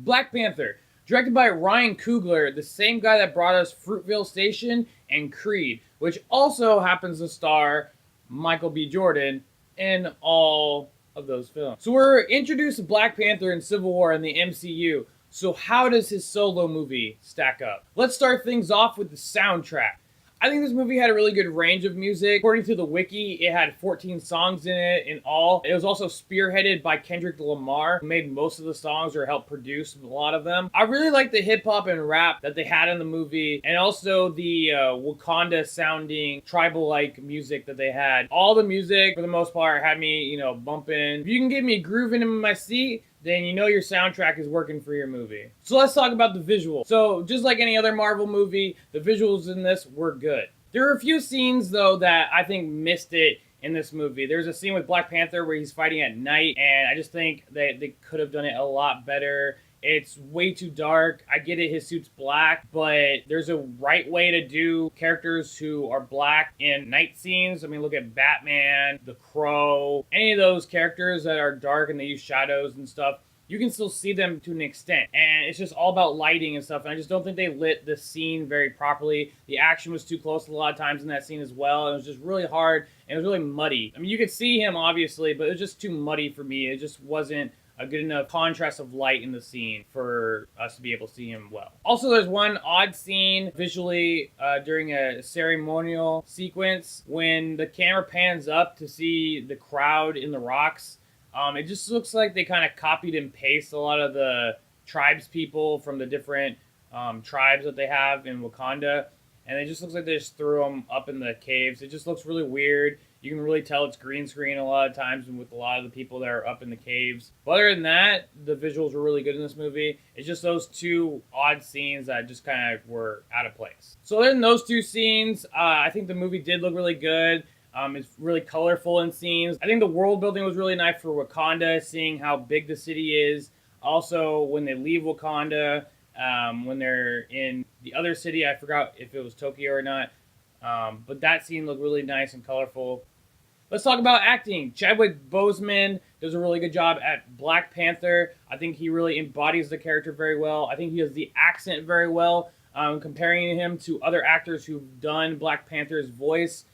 Black Panther, directed by Ryan Coogler, the same guy that brought us Fruitvale Station and Creed, which also happens to star Michael B. Jordan in all of those films. So we're introduced to Black Panther in Civil War in the MCU. So how does his solo movie stack up? Let's start things off with the soundtrack. I think this movie had a really good range of music. According to the wiki, it had 14 songs in it in all. It was also spearheaded by Kendrick Lamar, who made most of the songs or helped produce a lot of them. I really like the hip hop and rap that they had in the movie, and also the Wakanda sounding tribal-like music that they had. All the music, for the most part, had me, bumping. If you can get me grooving in my seat, then you know your soundtrack is working for your movie. So let's talk about the visuals. So just like any other Marvel movie, the visuals in this were good. There are a few scenes though that I think missed it in this movie. There's a scene with Black Panther where he's fighting at night, and I just think that they could have done it a lot better. It's way too dark. I get it, his suit's black, but there's a right way to do characters who are black in night scenes. I mean, look at Batman, The Crow, any of those characters that are dark and they use shadows and stuff. You can still see them to an extent, and it's just all about lighting and stuff, and I just don't think they lit the scene very properly. The action was too close a lot of times in that scene as well, and it was just really hard, and it was really muddy. I mean, you could see him, obviously, but it was just too muddy for me. It just wasn't a good enough contrast of light in the scene for us to be able to see him well. Also, there's one odd scene visually during a ceremonial sequence when the camera pans up to see the crowd in the rocks. It just looks like they kind of copied and pasted a lot of the tribes people from the different tribes that they have in Wakanda, and it just looks like they just threw them up in the caves. It just looks really weird. You can really tell it's green screen a lot of times with a lot of the people that are up in the caves. But other than that, the visuals were really good in this movie. It's just those two odd scenes that just kind of were out of place. So other than those two scenes, I think the movie did look really good. It's really colorful in scenes. I think the world building was really nice for Wakanda, seeing how big the city is. Also, when they leave Wakanda, when they're in the other city, I forgot if it was Tokyo or not. But that scene looked really nice and colorful. Let's talk about acting. Chadwick Boseman does a really good job at Black Panther. I think he really embodies the character very well. I think he does the accent very well. Comparing him to other actors who've done Black Panther's voice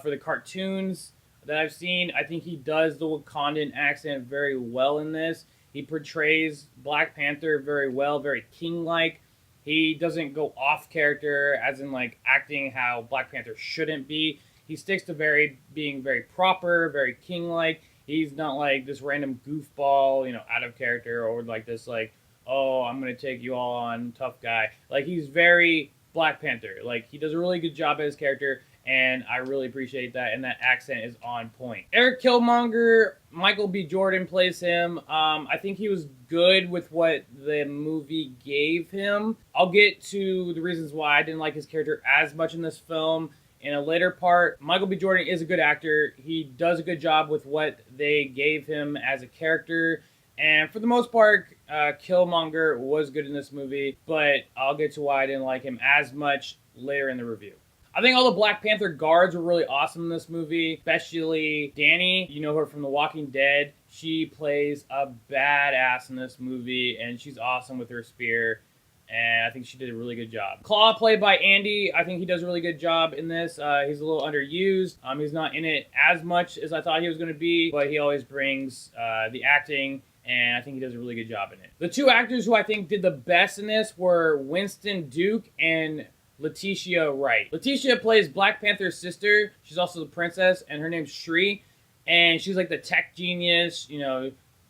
for the cartoons that I've seen, I think he does the Wakandan accent very well in this. He portrays Black Panther very well, very king-like. He doesn't go off character, as in like acting how Black Panther shouldn't be. He sticks to being very proper, very king-like. He's not like this random goofball, out of character, or like this like, oh, I'm gonna take you all on, tough guy. Like, he's very Black Panther. Like, he does a really good job as character, and I really appreciate that, and that accent is on point. Eric Killmonger, Michael B. Jordan plays him. I think he was good with what the movie gave him. I'll get to the reasons why I didn't like his character as much in this film in a later part. Michael B. Jordan is a good actor. He does a good job with what they gave him as a character. And for the most part, Killmonger was good in this movie, but I'll get to why I didn't like him as much later in the review. I think all the Black Panther guards were really awesome in this movie, especially Dani. You know her from The Walking Dead. She plays a badass in this movie, and she's awesome with her spear, and I think she did a really good job. Claw, played by Andy, I think he does a really good job in this. He's a little underused. He's not in it as much as I thought he was going to be, but he always brings the acting, and I think he does a really good job in it. The two actors who I think did the best in this were Winston Duke and Letitia Wright. Letitia plays Black Panther's sister. She's also the princess, and her name's Shri. And she's like the tech genius.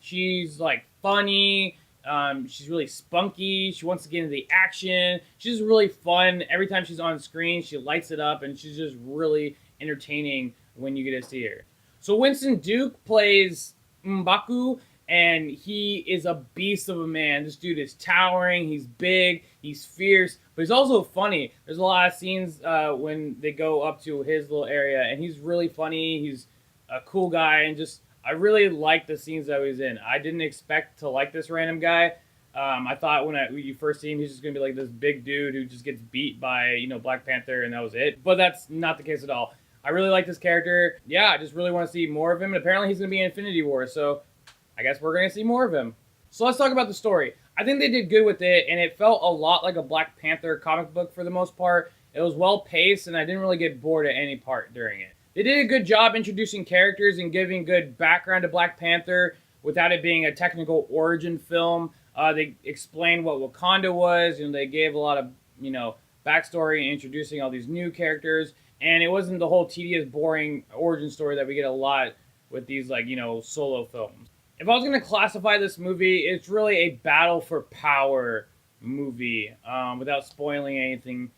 She's like funny. She's really spunky. She wants to get into the action. She's really fun. Every time she's on screen, she lights it up, and she's just really entertaining when you get to see her. So Winston Duke plays M'Baku, and he is a beast of a man. This dude is towering. He's big. He's fierce. But he's also funny. There's a lot of scenes when they go up to his little area, and he's really funny. He's a cool guy, and I really like the scenes that he's in. I didn't expect to like this random guy. I thought when you first see him, he's just going to be like this big dude who just gets beat by, Black Panther, and that was it. But that's not the case at all. I really like this character. Yeah, I just really want to see more of him. And apparently he's going to be in Infinity War, so I guess we're going to see more of him. So let's talk about the story. I think they did good with it, and it felt a lot like a Black Panther comic book for the most part. It was well paced, and I didn't really get bored at any part during it. They did a good job introducing characters and giving good background to Black Panther without it being a technical origin film. They explained what Wakanda was, and they gave a lot of, backstory and introducing all these new characters. And it wasn't the whole tedious, boring origin story that we get a lot with these, solo films. If I was going to classify this movie, it's really a battle for power movie, without spoiling anything.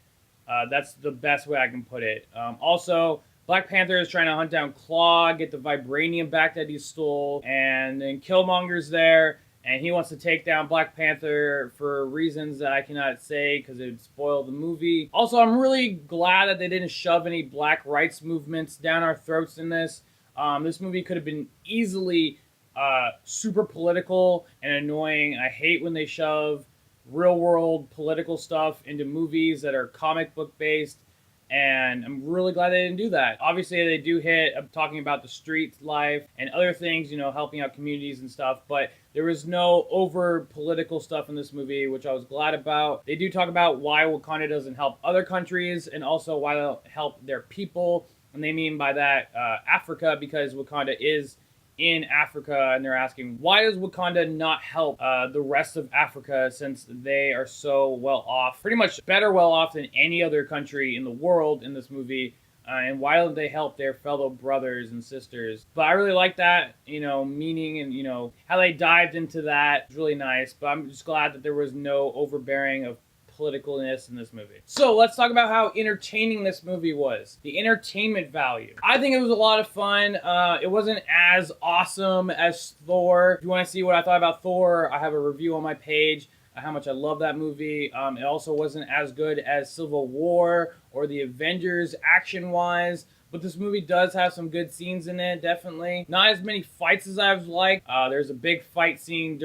That's the best way I can put it. Also, Black Panther is trying to hunt down Claw, get the vibranium back that he stole, and then Killmonger's there, and he wants to take down Black Panther for reasons that I cannot say because it would spoil the movie. Also, I'm really glad that they didn't shove any black rights movements down our throats in this. This movie could have been easily super political and annoying. I hate when they shove real world political stuff into movies that are comic book based, and I'm really glad they didn't do that. Obviously, they do hit talking about the street life and other things, helping out communities and stuff, but there was no over political stuff in this movie, which I was glad about. They do talk about why Wakanda doesn't help other countries and also why they don't help their people, and they mean by that Africa, because Wakanda is in Africa, and they're asking, why does Wakanda not help the rest of Africa since they are so well off, pretty much better well off than any other country in the world in this movie, and why don't they help their fellow brothers and sisters? But I really like that, meaning, and how they dived into that. It's really nice, but I'm just glad that there was no overbearing of politicalness in this movie. So let's talk about how entertaining this movie was. The entertainment value. I think it was a lot of fun. It wasn't as awesome as Thor. If you want to see what I thought about Thor, I have a review on my page, how much I love that movie. It also wasn't as good as Civil War or the Avengers action-wise, but this movie does have some good scenes in it, definitely. Not as many fights as I was like. There's a big fight scene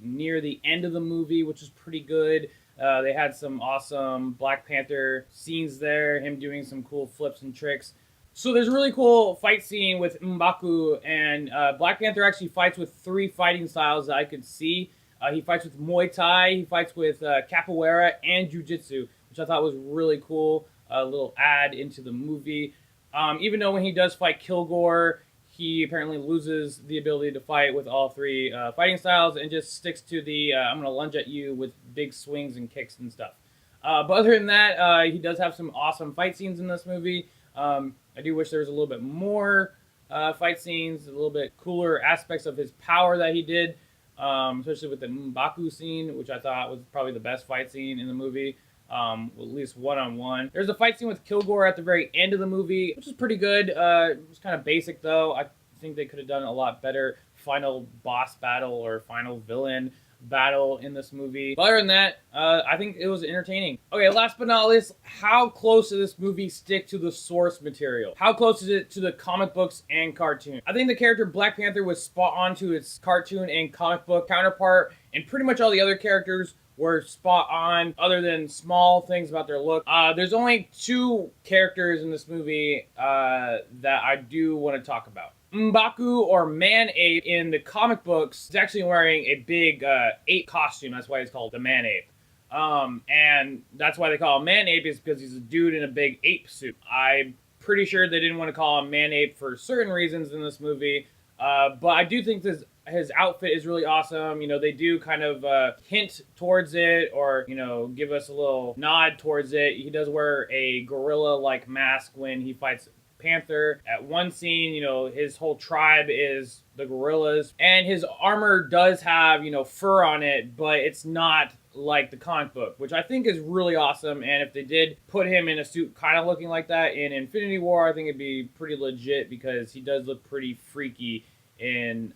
near the end of the movie, which is pretty good. They had some awesome Black Panther scenes there, him doing some cool flips and tricks. So there's a really cool fight scene with M'Baku, and Black Panther actually fights with 3 fighting styles that I could see. He fights with Muay Thai, he fights with Capoeira, and Jiu-Jitsu, which I thought was really cool. A little add into the movie. Even though when he does fight Kilgore, he apparently loses the ability to fight with all 3 fighting styles and just sticks to the I'm going to lunge at you with big swings and kicks and stuff. But other than that, he does have some awesome fight scenes in this movie. I do wish there was a little bit more fight scenes, a little bit cooler aspects of his power that he did, especially with the M'Baku scene, which I thought was probably the best fight scene in the movie. At least one-on-one. There's a fight scene with Kilgore at the very end of the movie, which is pretty good. It was kind of basic, though. I think they could have done a lot better final boss battle or final villain battle in this movie. But other than that, I think it was entertaining. Okay, last but not least, how close does this movie stick to the source material? How close is it to the comic books and cartoon? I think the character Black Panther was spot on to its cartoon and comic book counterpart, and pretty much all the other characters were spot on, other than small things about their look. There's only 2 characters in this movie that I do want to talk about. M'Baku, or Man-Ape, in the comic books is actually wearing a big ape costume. That's why he's called the Man-Ape. And that's why they call him Man-Ape, is because he's a dude in a big ape suit. I'm pretty sure they didn't want to call him Man-Ape for certain reasons in this movie. But I do think his outfit is really awesome. They do kind of hint towards it, or, give us a little nod towards it. He does wear a gorilla-like mask when he fights Panther. At one scene, his whole tribe is the gorillas, and his armor does have, fur on it, but it's not like the comic book, which I think is really awesome. And if they did put him in a suit kind of looking like that in Infinity War, I think it'd be pretty legit, because he does look pretty freaky in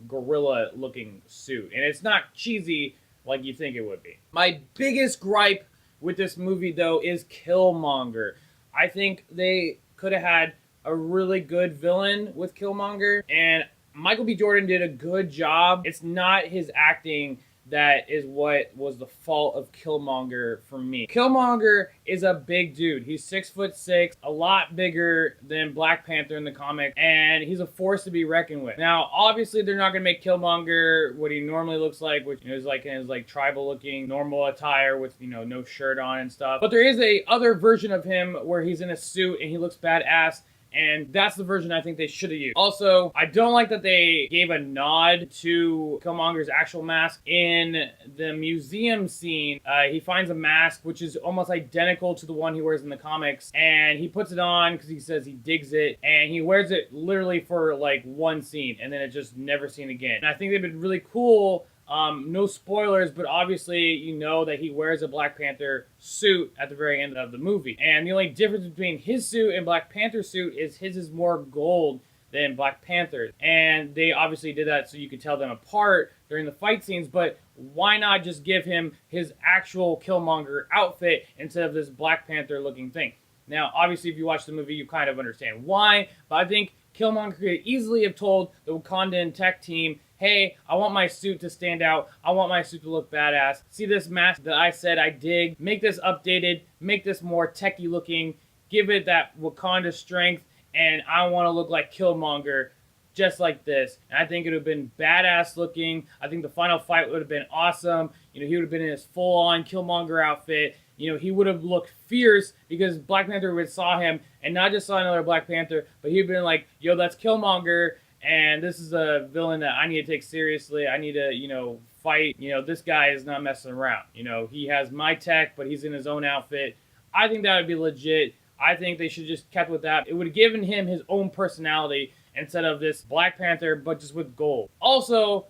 gorilla looking suit, and it's not cheesy like you think it would be. My biggest gripe with this movie, though, is Killmonger. I think they could have had a really good villain with Killmonger, and Michael B. Jordan did a good job. It's not his acting that is what was the fault of Killmonger for me. Killmonger is a big dude. He's 6'6", a lot bigger than Black Panther in the comic, and he's a force to be reckoned with. Now, obviously, they're not gonna make Killmonger what he normally looks like, which is like in his like tribal-looking normal attire with no shirt on and stuff. But there is a other version of him where he's in a suit and he looks badass. And that's the version I think they should have used. Also, I don't like that they gave a nod to Killmonger's actual mask. In the museum scene, he finds a mask which is almost identical to the one he wears in the comics. And he puts it on because he says he digs it. And he wears it literally for like one scene. And then it's just never seen again. And I think they've been really cool. No spoilers, but obviously you know that he wears a Black Panther suit at the very end of the movie. And the only difference between his suit and Black Panther's suit is his is more gold than Black Panther's. And they obviously did that so you could tell them apart during the fight scenes, but why not just give him his actual Killmonger outfit instead of this Black Panther looking thing? Now, obviously, if you watch the movie, you kind of understand why, but I think Killmonger could easily have told the Wakandan tech team, hey, I want my suit to stand out. I want my suit to look badass. See this mask that I said I dig? Make this updated. Make this more techie looking. Give it that Wakanda strength. And I want to look like Killmonger just like this. And I think it would have been badass looking. I think the final fight would have been awesome. He would have been in his full-on Killmonger outfit. He would have looked fierce because Black Panther would have saw him and not just saw another Black Panther, but he'd been like, yo, that's Killmonger. And this is a villain that I need to take seriously. I need to, fight. This guy is not messing around. He has my tech, but he's in his own outfit. I think that would be legit. I think they should just kept with that. It would have given him his own personality instead of this Black Panther, but just with gold. Also,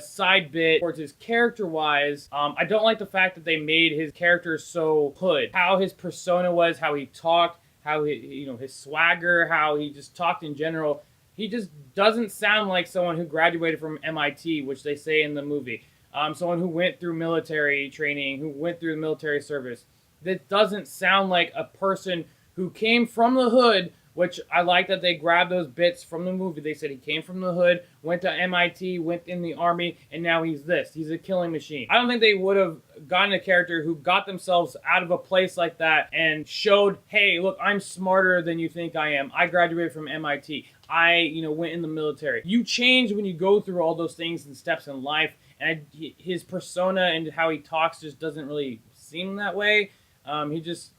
side bit towards his character-wise, I don't like the fact that they made his character so hood. How his persona was, how he talked, how his swagger, how he just talked in general. He just doesn't sound like someone who graduated from MIT, which they say in the movie. Someone who went through military training, who went through the military service. That doesn't sound like a person who came from the hood, which I like that they grabbed those bits from the movie. They said he came from the hood, went to MIT, went in the army, and now he's this. He's a killing machine. I don't think they would have gotten a character who got themselves out of a place like that and showed, hey, look, I'm smarter than you think I am. I graduated from MIT. I, went in the military. You change when you go through all those things and steps in life, and his persona and how he talks just doesn't really seem that way. He just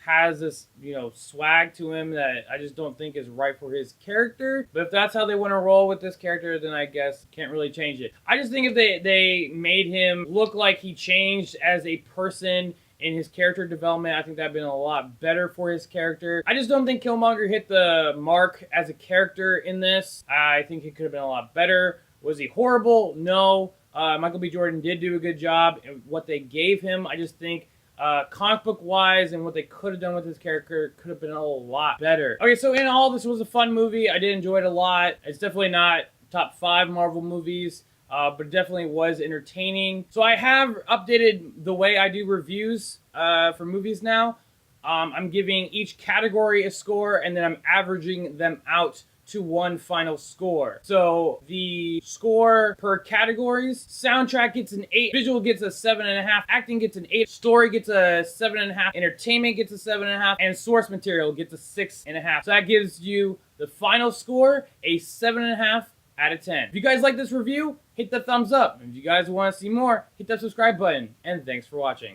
has this, swag to him that I just don't think is right for his character. But if that's how they want to roll with this character, then I guess can't really change it. I just think if they made him look like he changed as a person in his character development, I think that'd been a lot better for his character. I just don't think Killmonger hit the mark as a character in this. I think he could have been a lot better. Was he horrible? No. Michael B. Jordan did do a good job in what they gave him. I just think comic book wise and what they could have done with his character could have been a lot better. Okay, so in all, this was a fun movie. I did enjoy it a lot. It's definitely not top 5 Marvel movies, but it definitely was entertaining. So I have updated the way I do reviews for movies now. I'm giving each category a score, and then I'm averaging them out to one final score. So the score per categories: soundtrack gets an 8, visual gets a 7.5, acting gets an 8, story gets a 7.5, entertainment gets a 7.5, and source material gets a 6.5. So that gives you the final score, a 7.5 out of 10. If you guys like this review, hit the thumbs up. If you guys want to see more, hit that subscribe button. And thanks for watching.